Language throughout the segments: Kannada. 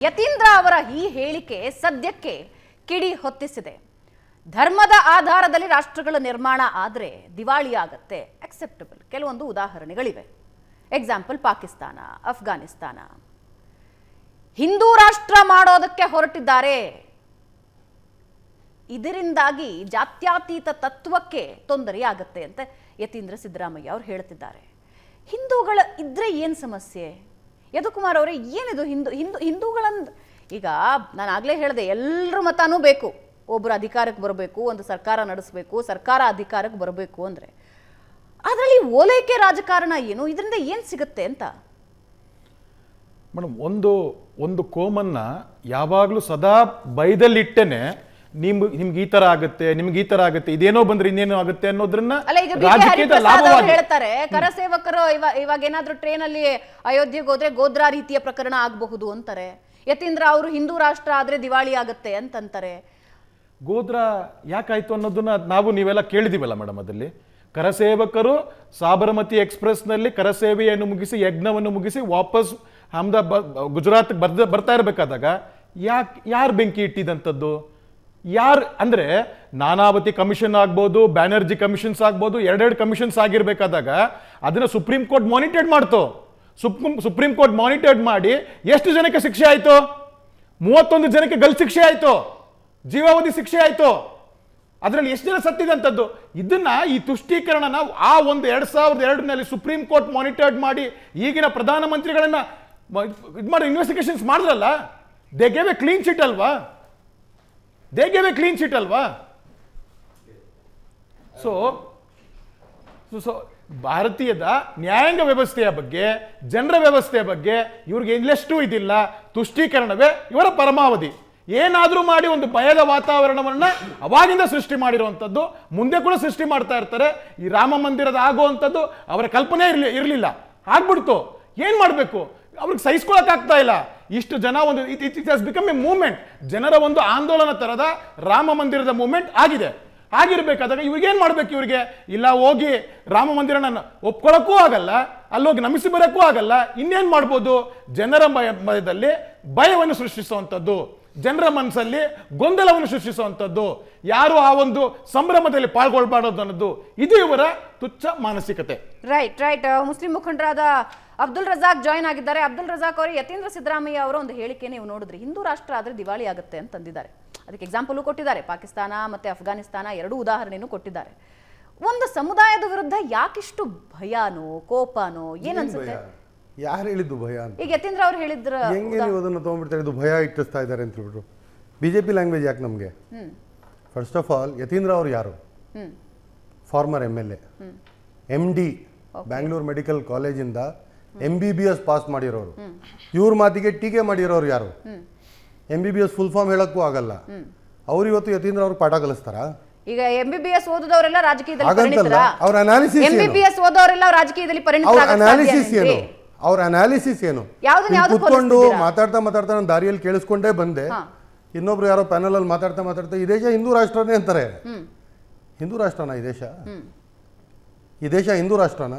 ಯತೀಂದ್ರ ಅವರ ಈ ಹೇಳಿಕೆ ಸದ್ಯಕ್ಕೆ ಕಿಡಿ ಹೊತ್ತಿಸಿದೆ. ಧರ್ಮದ ಆಧಾರದಲ್ಲಿ ರಾಷ್ಟ್ರಗಳ ನಿರ್ಮಾಣ ಆದರೆ ದಿವಾಳಿ ಆಗತ್ತೆ, ಅಕ್ಸೆಪ್ಟಬಲ್. ಕೆಲವೊಂದು ಉದಾಹರಣೆಗಳಿವೆ. ಎಕ್ಸಾಂಪಲ್ ಪಾಕಿಸ್ತಾನ, ಅಫ್ಘಾನಿಸ್ತಾನ. ಹಿಂದೂ ರಾಷ್ಟ್ರ ಮಾಡೋದಕ್ಕೆ ಹೊರಟಿದ್ದಾರೆ. ಇದರಿಂದಾಗಿ ಜಾತ್ಯತೀತ ತತ್ವಕ್ಕೆ ತೊಂದರೆಯಾಗತ್ತೆ ಅಂತ ಯತೀಂದ್ರ ಸಿದ್ದರಾಮಯ್ಯ ಅವರು ಹೇಳ್ತಿದ್ದಾರೆ. ಹಿಂದೂಗಳ ಇದ್ರೆ ಏನು ಸಮಸ್ಯೆ? ಯದುಕುಮಾರ್ ಅವರೇ, ಏನಿದು ಹಿಂದೂಗಳಂದ್ ಈಗ ನಾನು ಆಗಲೇ ಹೇಳಿದೆ, ಎಲ್ಲರ ಮತನೂ ಬೇಕು. ಒಬ್ಬರು ಅಧಿಕಾರಕ್ಕೆ ಬರಬೇಕು, ಒಂದು ಸರ್ಕಾರ ನಡೆಸಬೇಕು, ಸರ್ಕಾರ ಅಧಿಕಾರಕ್ಕೆ ಬರಬೇಕು ಅಂದರೆ ಅದರಲ್ಲಿ ಓಲೈಕೆ ರಾಜಕಾರಣ ಏನು? ಇದರಿಂದ ಏನು ಸಿಗುತ್ತೆ ಅಂತ ಮೇಡಮ್, ಒಂದು ಕೋಮನ್ನ ಯಾವಾಗಲೂ ಸದಾ ಬೈದಲ್ಲಿಟ್ಟೇನೆ ನಿಮ್ಗೆ ಈ ತರ ಆಗುತ್ತೆ, ನಿಮ್ಗೆ ಈ ತರ ಆಗುತ್ತೆ, ಇದೇನೋ ಬಂದ್ರೆ ಇನ್ನೇನೋ ಆಗುತ್ತೆ ಅನ್ನೋದ್ರನ್ನ ರಾಜಕೀಯದ ಲಾಭವಾಗಿ ಹೇಳ್ತಾರೆ. ಕರಸೇವಕರು ಇವಾಗ ಏನಾದ್ರೂ ಟ್ರೈನ್ ಅಲ್ಲಿ ಅಯೋಧ್ಯೆಗೆ ಹೋದ್ರೆ ಗೋದ್ರಾ ರೀತಿಯ ಪ್ರಕರಣ ಆಗಬಹುದು ಅಂತಾರೆ. ಯತೀಂದ್ರ ಅವರು ಹಿಂದೂ ರಾಷ್ಟ್ರ ಆದ್ರೆ ದಿವಾಳಿ ಆಗತ್ತೆ ಅಂತಂತಾರೆ. ಗೋದ್ರಾ ಯಾಕಾಯ್ತು ಅನ್ನೋದನ್ನ ನೀವೆಲ್ಲ ಕೇಳಿದಿವಲ್ಲ ಮೇಡಮ್. ಅದಲ್ಲಿ ಕರಸೇವಕರು ಸಾಬರಮತಿ ಎಕ್ಸ್ಪ್ರೆಸ್ ನಲ್ಲಿ ಕರಸೇವೆಯನ್ನು ಮುಗಿಸಿ, ಯಜ್ಞವನ್ನು ಮುಗಿಸಿ ವಾಪಸ್ ಗುಜರಾತ್ ಬರ್ತಾ ಇರಬೇಕಾದಾಗ ಯಾರು ಬೆಂಕಿ ಇಟ್ಟಿದಂಥದ್ದು? ಯಾರು ಅಂದ್ರೆ ನಾನಾವತಿ ಕಮಿಷನ್ ಆಗ್ಬೋದು, ಬ್ಯಾನರ್ಜಿ ಕಮಿಷನ್ಸ್ ಆಗ್ಬೋದು, ಎರಡೆರಡು ಕಮಿಷನ್ಸ್ ಆಗಿರ್ಬೇಕಾದಾಗ ಅದನ್ನ ಸುಪ್ರೀಂ ಕೋರ್ಟ್ ಮಾನಿಟರ್ಡ್ ಮಾಡ್ತು. ಸುಪ್ರೀಂ ಕೋರ್ಟ್ ಮಾನಿಟರ್ಡ್ ಮಾಡಿ ಎಷ್ಟು ಜನಕ್ಕೆ ಶಿಕ್ಷೆ ಆಯ್ತು? 31 ಜನಕ್ಕೆ ಗಲ್ ಶಿಕ್ಷೆ ಆಯ್ತು, ಜೀವಾವಧಿ ಶಿಕ್ಷೆ ಆಯ್ತು. ಅದರಲ್ಲಿ ಎಷ್ಟು ಜನ ಸತ್ತಿದಂಥದ್ದು? ಇದನ್ನ ಈ ತುಷ್ಟೀಕರಣನ ಆ ಒಂದು 2002ನಲ್ಲಿ ಸುಪ್ರೀಂ ಕೋರ್ಟ್ ಮಾನಿಟರ್ಡ್ ಮಾಡಿ ಈಗಿನ ಪ್ರಧಾನಮಂತ್ರಿಗಳನ್ನ ಇದು ಮಾಡಿ ಇನ್ವೆಸ್ಟಿಗೇಷನ್ಸ್ ಮಾಡಿದ್ರಲ್ಲ, they gave A clean chit ಅಲ್ವಾ? ಸೊ ಭಾರತೀಯದ ನ್ಯಾಯಾಂಗ ವ್ಯವಸ್ಥೆಯ ಬಗ್ಗೆ, ಜನರ ವ್ಯವಸ್ಥೆಯ ಬಗ್ಗೆ ಇವ್ರಿಗೆ ಇನ್ನೆಷ್ಟು ಇದಿಲ್ಲ. ತುಷ್ಟೀಕರಣವೇ ಇವರ ಪರಮಾವಧಿ. ಏನಾದ್ರೂ ಮಾಡಿ ಒಂದು ಭಯದ ವಾತಾವರಣವನ್ನ ಅವಾಗಿಂದ ಸೃಷ್ಟಿ ಮಾಡಿರುವಂಥದ್ದು, ಮುಂದೆ ಕೂಡ ಸೃಷ್ಟಿ ಮಾಡ್ತಾ ಇರ್ತಾರೆ. ಈ ರಾಮ ಮಂದಿರದ ಆಗುವಂಥದ್ದು ಅವರ ಕಲ್ಪನೆ ಇರಲಿಲ್ಲ, ಆಗ್ಬಿಡ್ತು. ಏನ್ ಮಾಡಬೇಕು? ಅವ್ರಿಗೆ ಸಹಿಸ್ಕೊಳಕ್ ಆಗ್ತಾ ಇಲ್ಲ. ಇಷ್ಟು ಜನ ಒಂದು it has become A movement, ಜನರ ಒಂದು ಆಂದೋಲನ ತರದ ರಾಮ ಮಂದಿರದ ಮೂವ್ಮೆಂಟ್ ಆಗಿದೆ. ಆಗಿರ್ಬೇಕಾದಾಗ ಇವ್ರಿಗೇನ್ ಮಾಡ್ಬೇಕು? ಇವ್ರಿಗೆ ಇಲ್ಲ ಹೋಗಿ ರಾಮ ಮಂದಿರನ ಒಪ್ಕೊಳಕ್ಕೂ ಆಗಲ್ಲ, ಅಲ್ಲೋಗಿ ನಮಿಸಿ ಬರಕ್ಕೂ ಆಗಲ್ಲ. ಇನ್ನೇನ್ ಮಾಡ್ಬೋದು? ಜನರ ಮಧ್ಯದಲ್ಲಿ ಭಯವನ್ನು ಸೃಷ್ಟಿಸುವಂಥದ್ದು, ಜನರ ಮನಸ್ಸಲ್ಲಿ ಗೊಂದಲವನ್ನು ಸೃಷ್ಟಿಸುವಂಥದ್ದು, ಯಾರು ಆ ಒಂದು ಸಂಭ್ರಮದಲ್ಲಿ ಪಾಲ್ಗೊಳ್ಬಾರ್ದು ಅನ್ನೋದು ಇದು ಇವರ ತುಚ್ಛ ಮಾನಸಿಕತೆ. ರೈಟ್. ಮುಸ್ಲಿಂ ಮುಖಂಡರಾದ ಅಬ್ದುಲ್ ರಜಾಕ್ ಜಾಯ್ನ್ ಆಗಿದ್ದಾರೆ. ಅಬ್ದುಲ್ ರಜಾಕ್ ಅವರು ಯತೀಂದ್ರ ಸಿದ್ದರಾಮಯ್ಯ ಅವರ ಒಂದು ಹೇಳಿಕೆ ನೀವು ನೋಡಿದ್ರಿ, ಹಿಂದೂ ರಾಷ್ಟ್ರ ಆದ್ರೆ ದಿವಾಳಿ ಆಗುತ್ತೆ ಅಂತಂದಿದ್ದಾರೆ. ಅದಕ್ಕೆ ಎಕ್ಸಾಂಪಲ್ ಕೊಟ್ಟಿದ್ದಾರೆ. ಪಾಕಿಸ್ತಾನ ಮತ್ತೆ ಅಫ್ಘಾನಿಸ್ತಾನ ಎರಡು ಉದಾಹರಣೆನೂ ಕೊಟ್ಟಿದ್ದಾರೆ. ಒಂದು ಸಮುದಾಯದ ವಿರುದ್ಧ ಯಾಕಿಷ್ಟು ಭಯನೋ ಕೋಪನೋ ಏನನ್ಸುತ್ತೆ? ಯಾರು ಹೇಳಿದ್ದು ಭಯ ಅಂತ? ಈಗ ಯತೀಂದ್ರ ಅವ್ರು ಹೇಳಿದ್ರ ಹೆಂಗೆ ನೀವು ಅದನ್ನು ತೊಗೊಂಡ್ಬಿಡ್ತಾರೆ, ಇದು ಭಯ ಇಟ್ಟಿಸ್ತಾ ಇದ್ದಾರೆ ಅಂತ ಹೇಳ್ಬಿಟ್ಟು. ಬಿಜೆಪಿ ಲ್ಯಾಂಗ್ವೇಜ್ ಯಾಕೆ ನಮಗೆ? ಫಸ್ಟ್ ಆಫ್ ಆಲ್ ಯತೀಂದ್ರ ಅವ್ರು ಯಾರು? Farmer MLA, MD, Bangalore medical ಕಾಲೇಜಿಂದ MBBS ಪಾಸ್ ಮಾಡಿರೋರು. ಇವ್ರ ಮಾತಿಗೆ ಟೀಕೆ ಮಾಡಿರೋರು ಯಾರು? MBBS ಫುಲ್ ಫಾರ್ಮ್ ಹೇಳಕ್ಕೂ ಆಗಲ್ಲ. ಅವ್ರು ಇವತ್ತು ಯತೀಂದ್ರ ಅವ್ರಿಗೆ ಪಾಠ ಕಲಿಸ್ತಾರ? ಈಗ MBBS ಓದಿದವರೆಲ್ಲ ರಾಜಕೀಯದಲ್ಲಿ ಹಾಗಂತಲ್ಲ, ಅವ್ರ ಅನಾಲಿಸಿಸ್ MBBS ಓದೋರೆಲ್ಲ ರಾಜಕೀಯದಲ್ಲಿ ಅವ್ರ ಅನಾಲಿಸಿಸ್ ಏನು? ಕುತ್ಕೊಂಡು ಮಾತಾಡ್ತಾ ನಾನು ದಾರಿಯಲ್ಲಿ ಕೇಳಿಸ್ಕೊಂಡೇ ಬಂದೆ. ಇನ್ನೊಬ್ರು ಯಾರೋ ಪ್ಯಾನಲ್ ಅಲ್ಲಿ ಮಾತಾಡ್ತಾ ಈ ದೇಶ ಹಿಂದೂ ರಾಷ್ಟ್ರನೇ ಅಂತಾರೆ. ಹಿಂದೂ ರಾಷ್ಟ್ರನ ಈ ದೇಶ? ಈ ದೇಶ ಹಿಂದೂ ರಾಷ್ಟ್ರನ?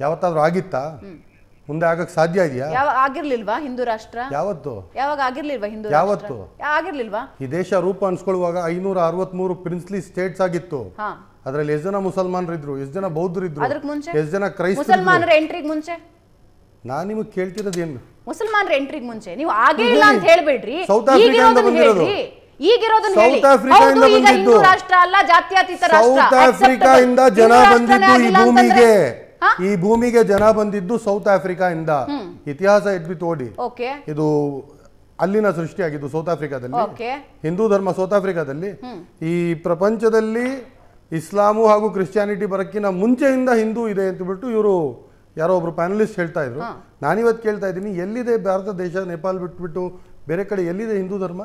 ಯಾವತ್ತಾದ್ರೂ ಆಗಿತ್ತಾ? ಮುಂದೆ ಆಗಕ್ ಸಾಧ್ಯ ಇದೆಯಾ? ಆಗಿರ್ಲಿಲ್ವಾ ಹಿಂದೂ ರಾಷ್ಟ್ರ? ಯಾವಾಗ ಆಗಿರ್ಲಿಲ್ವಾ ಹಿಂದೂ ರಾಷ್ಟ್ರ? ಯಾವತ್ತು ಆಗಿರ್ಲಿಲ್ವಾ? ಈ ದೇಶ ರೂಪ ಅನ್ಸ್ಕೊಳ್ಳುವಾಗ 563 ಪ್ರಿನ್ಸ್ಲಿ ಸ್ಟೇಟ್ಸ್ ಆಗಿತ್ತು. ಅದ್ರಲ್ಲಿ ಎಷ್ಟು ಜನ ಮುಸಲ್ಮಾನರು ಇದ್ರು, ಎಷ್ಟು ಜನ ಬೌದ್ಧರು ಇದ್ರು, ಎಷ್ಟು ಜನ ಮುಸಲ್ಮಾನರ ಎಂಟ್ರಿಗೆ ಮುಂಚೆ ನಾನ್ ನಿಮಗೆ ಕೇಳ್ತಿರೋದು ಏನು? ಮುಸಲ್ಮಾನರ ಎಂಟ್ರಿಗೆ ಮುಂಚೆ ನೀವು ಆಗೇ ಇಲ್ಲ ಅಂತ ಹೇಳ್ಬೇಡ್ರಿ. ಸೌತ್ ಆಫ್ರಿಕಾದಿಂದ ಬಂದಿರೋದು. ಸೌತ್ ಆಫ್ರಿಕಾದಿಂದ ಬಂದಿದ್ದು. ಸೌತ್ ಆಫ್ರಿಕಾದಿಂದ ಜನ ಬಂದಿದ್ದು ಈ ಭೂಮಿಗೆ ಜನ ಬಂದಿದ್ದು ಸೌತ್ ಆಫ್ರಿಕಾದಿಂದ. ಇತಿಹಾಸ ಎದ್ಬಿಟ್ಟು ಓಡಿ. ಇದು ಅಲ್ಲಿನ ಸೃಷ್ಟಿಯಾಗಿದ್ದು ಸೌತ್ ಆಫ್ರಿಕಾದಲ್ಲಿ. ಹಿಂದೂ ಧರ್ಮ ಸೌತ್ ಆಫ್ರಿಕಾದಲ್ಲಿ. ಈ ಪ್ರಪಂಚದಲ್ಲಿ ಇಸ್ಲಾಮು ಹಾಗೂ ಕ್ರಿಶ್ಚಿಯಾನಿಟಿ ಬರಕ್ಕಿಂತ ಮುಂಚೆಯಿಂದ ಹಿಂದೂ ಇದೆ ಅಂತ ಬಿಟ್ಟು ಇವರು ಯಾರೋ ಒಬ್ರು ಪ್ಯಾನಲಿಸ್ಟ್ ಹೇಳ್ತಾ ಇದ್ರು. ನಾನಿವತ್ತು ಕೇಳ್ತಾ ಇದ್ದೀನಿ, ಎಲ್ಲಿದೆ ಭಾರತ ದೇಶ? ನೇಪಾಳ ಬಿಟ್ಬಿಟ್ಟು ಬೇರೆ ಕಡೆ ಎಲ್ಲಿದೆ ಹಿಂದೂ ಧರ್ಮ?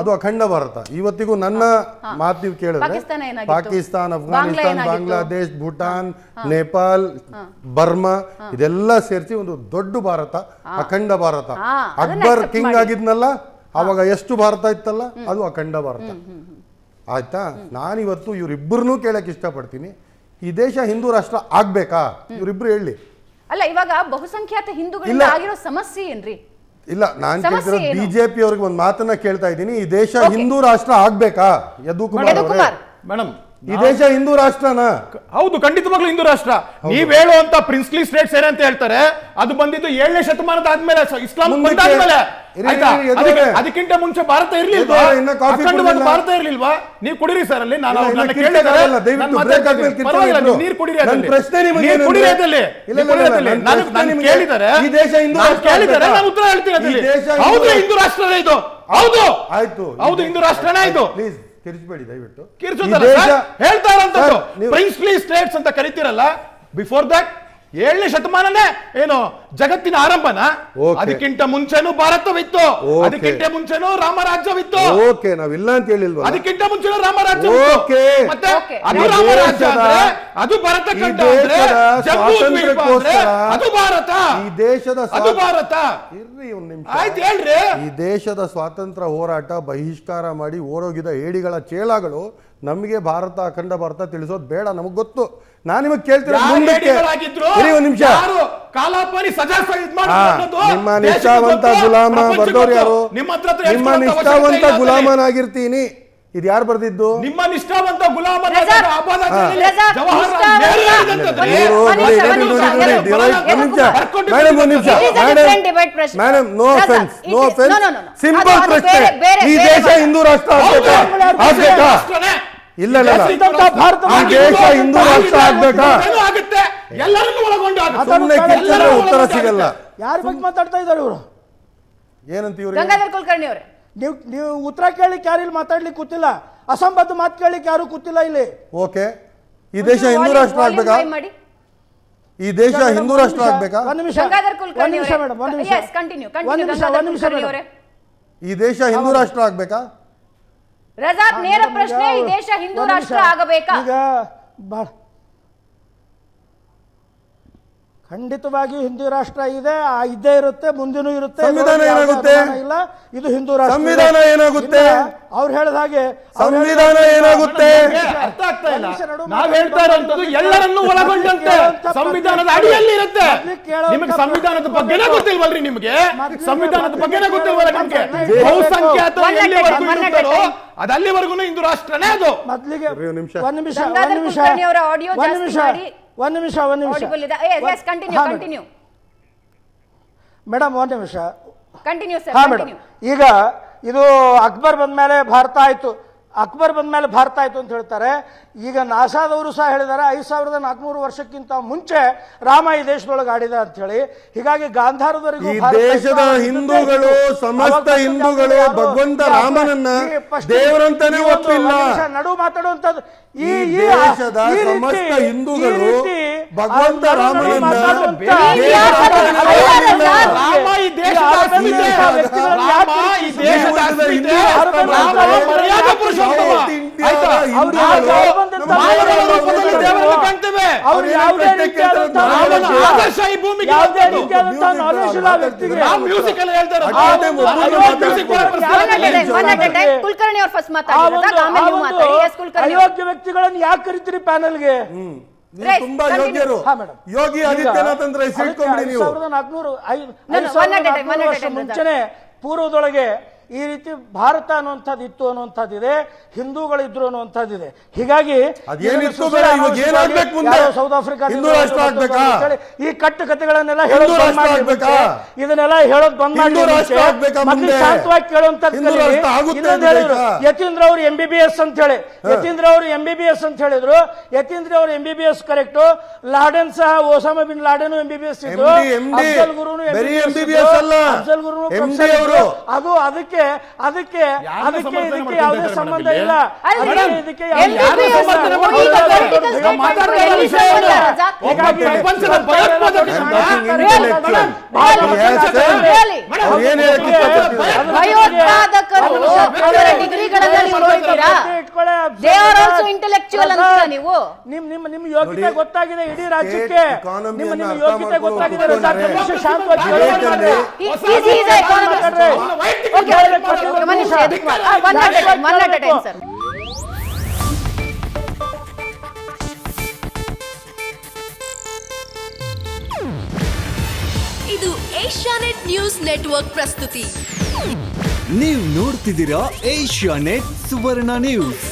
ಅದು ಅಖಂಡ ಭಾರತ. ಇವತ್ತಿಗೂ ನನ್ನ ಮಾತು ನೀವು ಕೇಳಿದ್ರೆ ಪಾಕಿಸ್ತಾನ್, ಅಫ್ಘಾನಿಸ್ತಾನ್, ಬಾಂಗ್ಲಾದೇಶ್, ಭೂಟಾನ್, ನೇಪಾಲ್, ಬರ್ಮಾ ಇದೆಲ್ಲ ಸೇರಿಸಿ ಒಂದು ದೊಡ್ಡ ಭಾರತ, ಅಖಂಡ ಭಾರತ. ಅಕ್ಬರ್ ಕಿಂಗ್ ಆಗಿದ್ನಲ್ಲ, ಅವಾಗ ಎಷ್ಟು ಭಾರತ ಇತ್ತಲ್ಲ, ಅದು ಅಖಂಡ ಭಾರತ. ಆಯ್ತಾ? ನಾನಿವತ್ತು ಇವರಿಬ್ಬರನ್ನೂ ಕೇಳಕ್ ಇಷ್ಟಪಡ್ತೀನಿ, ಈ ದೇಶ ಹಿಂದೂ ರಾಷ್ಟ್ರ ಆಗ್ಬೇಕಾ? ಇವರಿಬ್ರು ಹೇಳಿ. ಅಲ್ಲ ಇವಾಗ ಬಹುಸಂಖ್ಯಾತ ಹಿಂದೂಗಳಿಂದ ಇಲ್ಲ. ಆಗಿರೋ ಸಮಸ್ಯೆ ಏನ್ರಿ? ಇಲ್ಲ, ನಾನು ಸಮಸ್ಯೆ ಕೇಳ್ತಿರೋದು ಏನು? ಬಿಜೆಪಿ ಅವ್ರಿಗೆ ಒಂದು ಮಾತನ್ನ ಕೇಳ್ತಾ ಇದ್ದೀನಿ. ಈ ದೇಶ Okay. ಹಿಂದೂ ರಾಷ್ಟ್ರ ಆಗ್ಬೇಕಾ? ಯದುಕುಮಾರ್ ಯದುಕುಮಾರ್. ಮೇಡಮ್ ಈ ದೇಶ ಹಿಂದೂ ರಾಷ್ಟ್ರನಾ? ಹೌದು, ಖಂಡಿತವಾಗ್ಲೂ ಹಿಂದೂ ರಾಷ್ಟ್ರ. ನೀವ್ ಹೇಳುವಂತ ಪ್ರಿನ್ಸ್ಲಿ ಸ್ಟೇಟ್ಸ್ ಏನಂತ ಹೇಳ್ತಾರೆ, ಅದು ಬಂದಿದ್ದು 7ನೇ ಶತಮಾನದ ಆದ್ಮೇಲೆ, ಇಸ್ಲಾಂ ಮುಂದಕ್ಕೆ ಬಂದಾದ್ಮೇಲೆ. ಇರಿ, ಆಯ್ತಾ? ಇರಿ, ಎದುರುಗಡೆ. ಅದಕ್ಕಿಂತ ಮುಂಚೆ ಭಾರತ ಇರ್ಲಿಲ್ವಾ? ಎದುರುಗಡೆ ಇನ್ನ ಕಾಫಿ ಅಖಂಡವಾದ ಕುಡ್ದಿಲ್ಲ. ಭಾರತ ಇರ್ಲಿಲ್ವಾ? ನೀವು ಕುಡಿರಿ ಸರ್ ಅಲ್ಲಿ. ನಾನು ಇಲ್ಲ, ಅವ್ರನ್ನ ಇನ್ನ ಕೇಳಿದ್ದಾರೆ, ಕಿರ್ಚಾಗಲ್ಲ, ದಯವಿಟ್ಟು ನಾನು break ಮಾತಾಡ್ತೀನಿ. ಆದ್ಮೇಲೆ ಪರವಾಗಿಲ್ಲ, ಕಿರ್ಚಾಗಿದ್ರು. ನೀವು ನೀರು ಕುಡಿರಿ ನನ್ನ ಅದ್ರಲ್ಲಿ. ಪ್ರಶ್ನೆ ನಿಮಗೆ ನೀರು ಏನು ಕುಡಿರಿ ಅಂದ್ರೆ- ಅದ್ರಲ್ಲಿ. ಇಲ್ಲ, ನೀವು ಕುಡಿರಿ ಇಲ್ಲ, ಅದ್ರಲ್ಲಿ. ನನ್ನ ನಾನು- ಪ್ರಶ್ನೆ ನಾನು ನಿಮಗೆ ಕೇಳಿದ್ದಾರೆ, ಈ ದೇಶ ಹಿಂದೂ ನಾನು ರಾಷ್ಟ್ರ ಕೇಳಿದ್ದಾರೆ, ಆಗ್ಬೇಕಾ? ನಾನು ಉತ್ತರ ಹೇಳ್ತೀನಿ ಈ ಅದ್ರಲ್ಲಿ. ದೇಶ ಹೌದು, ಹಿಂದೂ- ಹಿಂದೂ ರಾಷ್ಟ್ರನೇ ಇದು. ಹೌದು ಆಯ್ತು, ಹೌದು, ಹಿಂದೂ ರಾಷ್ಟ್ರನೇ ಇದು. ಪ್ಲೀಸ್ ಕಿರಿಚಬೇಡಿ ದಯವಿಟ್ಟು. ಕಿರ್ಚುತ್ತಲ್ಲ ಈ ದೇಶ- ಸರ್? ಹೇಳ್ತಾ ಇರೋಂಥದ್ದು ಸರ್, ನೀವು- ಪ್ರಿನ್ಸ್ಲಿ ಸ್ಟೇಟ್ಸ್ ಅಂತ ಕರಿತೀರಲ್ಲ, ಬಿಫೋರ್ ದಟ್ 7ನೇ ಶತಮಾನನೇ ಏನು ಜಗತ್ತಿನ ಆರಂಭನ? Okay. ಅದಕ್ಕಿಂತ ಮುಂಚೆನೂ ಭಾರತವಿತ್ತು, Okay. ಅದಕ್ಕಿಂತ ಮುಂಚೆನೂ ರಾಮರಾಜ್ಯವಿತ್ತು, ಓಕೆ, ನಾವಿಲ್ಲ ಅಂತ ಹೇಳಿಲ್ವಾ? ಅದಕ್ಕಿಂತ ಮುಂಚೆನೂ ರಾಮರಾಜ್ಯವಿತ್ತು. Okay. ಮತ್ತೆ Okay. ಅದು ಈ ರಾಮರಾಜ್ಯ ದೇಶದ- ಅಂದ್ರೆ, ಅದು ಭರತಖಂಡ ಈ ಅಂದ್ರೆ, ದೇಶದ ಜಮ್ಮು ದ್ವೀಪ ಅಂದ್ರೆ, ಸ್ವಾತಂತ್ರ್ಯಕ್ಕೋಸ್ಕರ ಅದು ಭಾರತ. ಈ ದೇಶದ ಅದು ಭಾರತ. ಇರ್ರಿ ಒಂದ್ ನಿಮಿಷ. ಆಯ್ತು ಹೇಳ್ರಿ. ಈ ದೇಶದ ಸ್ವಾತಂತ್ರ್ಯ ಹೋರಾಟ ಬಹಿಷ್ಕಾರ ಮಾಡಿ ಓಡೋಗಿದ ಏಡಿಗಳ ಚೇಳಗಳು ನಮಗೆ ಭಾರತ ಅಖಂಡ ಭಾರತ ತಿಳಿಸೋದು ಬೇಡ, ನಮಗ್ ಗೊತ್ತು. ನಾನು ನಿಮಗೆ ಕೇಳ್ತೀನಿ, ಯಾರು ಮುಂದಕ್ಕೆ ಹೇಡಿಗಳಾಗಿದ್ರು? ಇರಿ ಒಂದ್ ನಿಮಿಷ. ಯಾರು ಕಾಲಾಪಾನಿ ಸಜಾ ಇದ್ ಮಾಡಿದ್ರು ಅನ್ನೋದು ನಿಮ್ಮ ದೇಶಕ್ಕೆ ನಿಷ್ಠಾವಂತ ಗೊತ್ತು, ಗುಲಾಮ ಪ್ರಪಂಚಕ್ಕೆ ಬರ್ದವ್ರು ಯಾರು? ಗೊತ್ತು. ನಿಮ್ಮ ಹತ್ರ ನಿಮ್ಮ ಹೇಳ್ಕೊಳ್ಳೋ ನಿಷ್ಠಾವಂತ ಅವಶ್ಯಕತೆ ಇಲ್ಲ ಗುಲಾಮನಾಗಿರ್ತೀನಿ. ಇದು ಯಾರು ಬರ್ದಿದ್ದು? ನಿಮ್ಮ ನಿಷ್ಠಾವಂತ ಗುಲಾಮ ರಜಾಕ್, ರಜಾಕ್, ಜವಾಹರ್ಲಾಲ್ ನೆಹರು ಹೇಳಿದಂಥದ್ದು. ಇವರು ಒಂದ್ ನೋಡಿ, ನಿಮಿಷ, ನೋಡಿ, ಒಂದ್ ನೋಡಿ, ನಿಮಿಷ, ನೋಡಿ, ಯದುಕುಮಾರ್, ಒಂದ್ ನಿಮಿಷ. ಬರ್ಕೊಂಡು ಮೇಡಮ್ ಒಂದ್ ನಿಮಿಷ. It is a different debate ಪ್ರಶ್ನೆ. Madam, no Razak, offence, it no is- offence. no, no, no, no. Simple ಅದು ಪ್ರಶ್ನೆ. ಬೇರೆ ಈ ಬೇರೆ ದೇಶ ಬೇರೆ ಹಿಂದೂ ರಾಷ್ಟ್ರ ಆಗ್ಬೇಕಾ? ಆಗ್ಬೇಕಾ? ಇಲ್ಲ ಇಲ್ಲ, ಇಲ್ಲ. ಈ ದೇಶ ಹಿಂದೂ ರಾಷ್ಟ್ರ ಆಗ್ಬೇಕಾ? ಆಗುತ್ತೆ, ಎಲ್ಲರನ್ನೂ ಒಳಗೊಂಡು ಆಗುತ್ತೆ. ಸುಮ್ಮನೆ ಕಿರ್ಚಿದ್ರೆ ಎಲ್ಲರನ್ನೂ ಉತ್ತರ ಒಳಗೊಂಡು ಸಿಗಲ್ಲ. ಯಾರ ಬಗ್ಗೆ ಮಾತಾಡ್ತಾ ಇದ್ದಾರೆ ಇವರು? ಏನಂತ ಇವ್ರಿಗೆ? ಗಂಗಾಧರ್ ಕುಲಕರ್ಣಿ ಅವರೇ, ನೀವು ಉತ್ತರ ಕೇಳಲಿಕ್ಕೆ ಯಾರು ಇಲ್ಲಿ ಮಾತಾಡ್ಲಿಕ್ಕೆ ಕೂತಿಲ್ಲ, ಅಸಂಬದ್ಧ ಮಾತು ಕೇಳಲಿಕ್ಕೆ ಯಾರು ಕೂತಿಲ್ಲ ಇಲ್ಲಿ. ಓಕೆ, ಈ ದೇಶ ಹಿಂದೂ ರಾಷ್ಟ್ರ ಆಗ್ಬೇಕಾ? ಮಾಡಿ. ಈ ದೇಶ ಹಿಂದೂ ರಾಷ್ಟ್ರ ಆಗ್ಬೇಕಾ? ಒಂದ್ ನಿಮಿಷ, ಗಂಗಾಧರ್ ಒಂದ್ ಕುಲಕರ್ಣಿ ನಿಮಿಷ ಅವರೇ. ಮೇಡಮ್, ಒಂದ್ ನಿಮಿಷ. Yes, continue, ಒಂದ್ continue, ನಿಮಿಷ, ಗಂಗಾಧರ್ ಒಂದ್ ನಿಮಿಷ ಕುಲಕರ್ಣಿ ಮೇಡಮ್. ಅವರೇ. ಈ ದೇಶ ಹಿಂದೂ ರಾಷ್ಟ್ರ ಆಗ್ಬೇಕಾ? ರಜಾಕ್, ನೇರ ಪ್ರಶ್ನೆ, ಈ ದೇಶ ಹಿಂದೂ ಒಂದ್ ರಾಷ್ಟ್ರ ನಿಮಿಷ. ಆಗಬೇಕಾ? ಈಗ ಖಂಡಿತವಾಗಿಯೂ ಹಿಂದೂ ರಾಷ್ಟ್ರ ಇದೆ, ಇದ್ದೇ ಇರುತ್ತೆ, ಮುಂದಿನೂ ಇರುತ್ತೆ. ಸಂವಿಧಾನ ಯಾವುದೇ ಏನಾಗುತ್ತೆ? ಅನುಮಾನ ಇಲ್ಲ, ಇದು ಹಿಂದೂ ರಾಷ್ಟ್ರ. ಸಂವಿಧಾನ ಏನಾಗುತ್ತೆ? ಅವ್ರು ಹೇಳಿದ ಹಾಗೆ ಸಂವಿಧಾನ ಏನಾಗುತ್ತೆ? ಅರ್ಥ ಆಗ್ತಾ ಇಲ್ಲ. ನಾವ್ ಹೇಳ್ತಾ ಇರೋಂಥದ್ದು ಎಲ್ಲರನ್ನೂ ಒಳಗೊಂಡಂತೆ ಸಂವಿಧಾನದ ಅಡಿಯಲ್ಲಿ ಇರುತ್ತೆ. ನಿಮಗೆ ಸಂವಿಧಾನದ ಬಗ್ಗೆನೇ ಗೊತ್ತಿಲ್ವಲ್ರಿ? ನಿಮಗೆ ಸಂವಿಧಾನದ ಬಗ್ಗೆನೇ ಗೊತ್ತಿಲ್ವಲ್ಲ? ನಿಮ್ಗೆ ಬಹುಸಂಖ್ಯಾತ ಎಲ್ಲಿವರೆಗೂ ಇರುತ್ತಾರೋ ಅದು ಅಲ್ಲಿವರೆಗೂ ಹಿಂದೂ ರಾಷ್ಟ್ರನೇ ಅದು. ಮೊದಲಿಗೆ ಒಂದ್ ನಿಮಿಷ. ಒಂದ್ ನಿಮಿಷ, ಗಂಗಾಧರ್ ಒಂದ್ ನಿಮಿಷ, ಕುಲಕರ್ಣಿ ಅವರ audio ಒಂದ್ ಜಾಸ್ತಿ ನಿಮಿಷ, ಮಾಡಿ. ಒಂದ್ ನಿಮಿಷ, ಒಂದ್ ನಿಮಿಷ. Audible ಇದೆ. Yes, continue, ಹಾ, ಮೇಡಮ್. continue. ಮೇಡಮ್ ಒಂದ್ ನಿಮಿಷ. Continue, sir, ಹಾ ಮೇಡಮ್, continue. ಈಗ ಇದು ಅಕ್ಬರ್ ಬಂದ್ಮೇಲೆ ಭಾರತ ಆಯ್ತು, ಅಕ್ಬರ್ ಬಂದ್ಮೇಲೆ ಭಾರತ ಆಯ್ತು ಅಂತ ಹೇಳ್ತಾರೆ. ಈಗ ನಾಸಾದವರು ಸಹ ಹೇಳಿದ್ದಾರೆ 5400 ವರ್ಷಕ್ಕಿಂತ ಮುಂಚೆ ರಾಮ ಈ ದೇಶದೊಳಗೆ ಆಡಿದ ಅಂತ ಹೇಳಿ. ಹೀಗಾಗಿ ಗಾಂಧಾರದವರೆಗೂ ಈ ದೇಶದ ಹಿಂದೂಗಳು, ಸಮಸ್ತ ಹಿಂದೂಗಳು ಭಗವಂತ ರಾಮನನ್ನ ದೇವರಂತಾನೆ ಒಪ್ಪಿಲ್ಲ. ನಡು ಮಾತಾಡುವಂತದ್ದು ಈ ದೇಶದ ಸಮಸ್ತ ಹಿಂದೂಗಳು ಭಗವಂತ ರಾಮನನ್ನ ರಾಮ ಈ ದೇಶದ ಆಸ್ತಿ ಇದೆ. ರಾಮ ಈ ದೇಶದ ಆಸ್ತಿ ಇದೆ. ರಾಮ ಮರ್ಯಾದಾ ಪುರುಷೋತ್ತಮ. ಆಯ್ತಾ? ಮಾನವನ ರೂಪದಲ್ಲಿ ದೇವರನ್ನು ಕಾಣ್ತೇವೆ. ಅವ್ರು ಯಾವುದೇ ರೀತಿಯಾದಂತಹ ರಾಮನ ಆದರ್ಶ ಈ ಭೂಮಿಗೆ ಯಾವುದೇ ಬಂದದ್ದು. ರೀತಿಯಾದಂತಹ ನಾಲೆಜ್ ಇಲ್ಲ ವ್ಯಕ್ತಿಗೆ. ನಾವು ಮ್ಯೂಸಿಕ್ ಅಲ್ಲಿ ಹೇಳ್ತಾ ಇರೋದು. ಕುಲಕರ್ಣಿ ಅವ್ರು ಫಸ್ಟ್ ಮಾತಾಡಿದಾಗ ಆಮೇಲೆ ನೀವು ಮಾತಾಡಿ. ಎಸ್ ಕುಲಕರ್ಣಿ ಅವರು. ಅಯೋಗ್ಯ ವ್ಯಕ್ತಿಗಳನ್ನು ಯಾಕೆ ಕರಿತೀರಿ ಪ್ಯಾನಲ್ಗೆ? ನೀವು ತುಂಬಾ ಯೋಗ್ಯರು. ಹಾ ಮೇಡಮ್. ಯೋಗಿ ಆದಿತ್ಯನಾಥ್ ಅಂದ್ರೆ ಸಿಟ್ಕೊಂಡ್ಬಿಡಿ ನೀವು. 5400 ವರ್ಷ ಮುಂಚೆನೆ ಪೂರ್ವದೊಳಗೆ ಈ ರೀತಿ ಭಾರತ ಅನ್ನುವಂಥದ್ದು ಇತ್ತು ಅನ್ನುವಂಥದ್ದಿದೆ, ಹಿಂದೂಗಳಿದ್ರು ಅನ್ನುವಂಥದ್ದಿದೆ. ಹೀಗಾಗಿ ಅದೇನಿತ್ತು ಬೇಡ, ಇವಾಗ ಏನಾಗ್ಬೇಕು ಮುಂದೆ? ಸೌತ್ ಆಫ್ರಿಕಾ ಹಿಂದೂ ರಾಷ್ಟ್ರ ಆಗ್ಬೇಕಾ? ಈ ಕಟ್ಟು ಕಥೆಗಳನ್ನೆಲ್ಲ ಹಿಂದೂ ಹೇಳೋದು ಬಂದ್ ರಾಷ್ಟ್ರ ಮಾಡಿ ಆಗ್ಬೇಕಾ? ಇದನ್ನೆಲ್ಲ ಹೇಳೋದು ಬಂದ್ ಮಾಡಿ ಹಿಂದೂ ರಾಷ್ಟ್ರ ಆಗ್ಬೇಕಾ ಮುಂದೆ? ಶಾಂತವಾಗಿ ಕೇಳುವಂಥದ್ದು ಹಿಂದೂ ಕಲೀರಿ. ರಾಷ್ಟ್ರ ಆಗುತ್ತೆ ಇನ್ನೊಂದು ಅಂತ ಹೇಳಿದ್ರು, ಬೇಕಾ? ಯತೀಂದ್ರ ಅವರು MBBS ಅಂತ ಹೇಳಿ, ಯತೀಂದ್ರ ಅವರು MBBS ಅಂತ ಹೇಳಿದ್ರು. ಯತೀಂದ್ರ ಅವರು MBBS ಕರೆಕ್ಟ್. ಲಾಡೆನ್ ಸಹ ಒಸಾಮಾ ಬಿನ್ ಲಾಡೆನ್ MBBS ಇದ್ರು. ಅಫ್ಜಲ್ ಗುರುನು ಬರೀ MBBS MBBS ಅಲ್ಲ, ಅಫ್ಜಲ್ ಗುರುನು MD ಪ್ರೊಫೆಸರ್ ಅವರು. ಅದು ಅದಕ್ಕೆ ಇದಕ್ಕೆ ಯಾವುದೇ ಸಂಬಂಧ ಇಲ್ಲ. ಅಲ್ಲ, ಅದಕ್ಕೆ ಇದಕ್ಕೆ MBBS ಯಾವುದೇ ಸಂಬಂಧ ಇಲ್ಲ. ಈಗ political statement ಮಾತಾಡ್ತಾ ಎಲ್ಲಿ ಇರೋ ವಿಷಯ ಏನು? ರಜಾಕ್? ಒಬ್ಬ ಪ್ರಪಂಚದ ಭಯೋತ್ಪಾದಕರಿಂದ ಭಯೋತ್ಪಾದಕರು ಅವರ ಡಿಗ್ರಿಗಳನ್ನ ನೀವು ನೋಡ್ತೀರಾ? They are also intellectual ಅಂತೀರಾ ನೀವು? ನಿಮ್ ಯೋಗ್ಯತೆ ಗೊತ್ತಾಗಿದೆ ಇಡೀ ರಾಜ್ಯಕ್ಕೆ. ನಿಮ್ಮ ಯೋಗ್ಯತೆ ಗೊತ್ತಾಗಿದೆ. ಶಾಂತವಾಗಿ He is an economist. Okay, one at a time, sir. Asianet news network ಪ್ರಸ್ತುತಿ. ನೀವು ನೋಡ್ತಿದ್ದೀರಾ ಏಷ್ಯಾನೆಟ್ ಸುವರ್ಣ ನ್ಯೂಸ್.